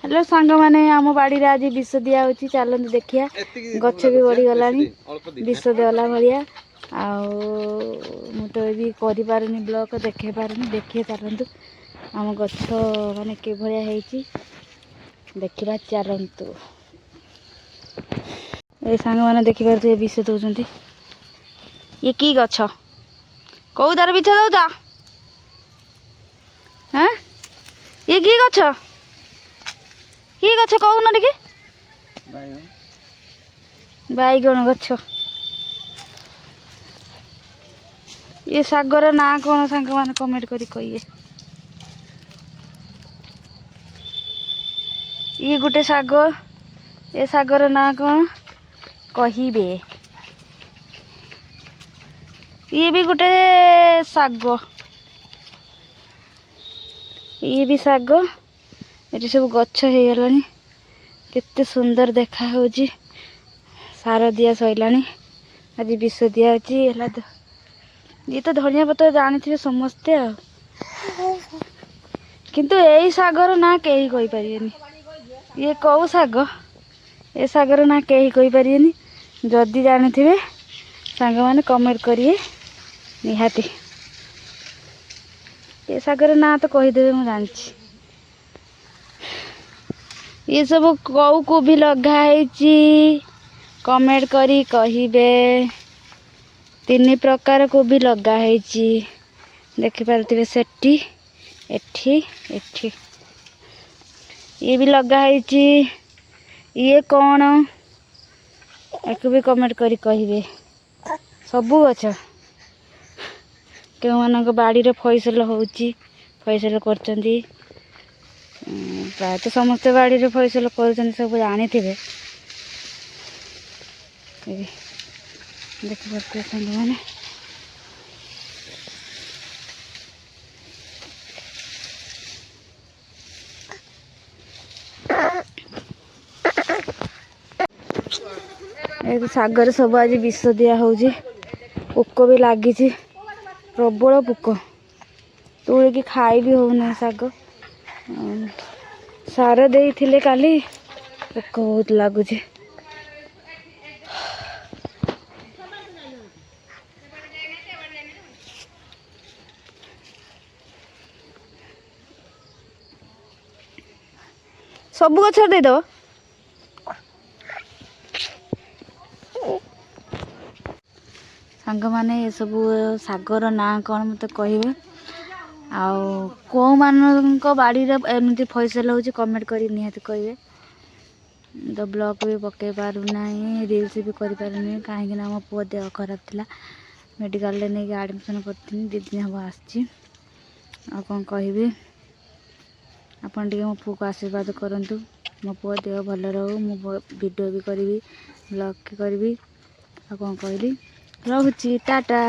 Hello सांग माने आम बाड़ी रे आज विष दिया होची चलते देखिया गछ भी बढ़ी गलानी विष देला भलिया आउ तो भी करि पारुनी ब्लॉक देखे पारुनी देखिए चलतु आम गछ माने के भलिया हेची देखिबा चलतु ए सांग माने देखि पारथि विष दउचंती ये की गछ कौ दार बिछ दउता हैं ये की गछ कि गछ कहून टिके बैगण गछ ये सागर ना कौन सांग मैंने कमेंट करी कहिए ये गोटे साग ये सागर ना कौन कहिबे ये भी गोटे साग ये भी साग ये सब गछ हो गलानी केते सुंदर देखा होची सार दिया सैलानी आज विष दिया ये तो धनिया पत्र जानी थे समस्ते आ किंतु यही सागर ना कहीं कहि परियनी ये कौ साग ए सागर ना कहीं कहि परियनी जदी जानी थे सांग माने कमेंट करिए निहाती ये सागर ना तो कहीदेवे मु जानी ये सब कौ को भी लगाई कमेंट करी कहिबे तीन प्रकार को भी लगाई देखि पारथिबे सेठी एठी एठी ये भी लगाई ये कौन एक भी कमेंट करी कहिबे सबू गछ के मानक बाड़ी रे फैसल होउची फैसल करचंदी प्राय तो समस्त बाड़ी रे फैसल करचंदी सब जानी थे देखि पारथिबे संग माने ए सागर सब आज विष दिया होउची पोक भी लागी प्रबल पोक तुले कि खाई भी होना साग सार देइथिले काली पोक बहुत लगुचे सब गछ दे दो सांग माने ये सब सागर ना कौन मत कहे आउ को मान बाड़ी एमती फैसल हो कमेंट करी निहाती कहे तो ब्लॉग भी पकई पारना रील्स भी कर पारुनी कहीं मो पुओ देह खराब था मेडिकल नहीं आडमिशन कर 2 दिन हम आसी कौन कहि आपन टे मो पुओ को आशीर्वाद करंतु मो पुओ देह भल रहू मो वीडियो भी करी ब्लॉग करी आ कौन कहली रहुची टाटा।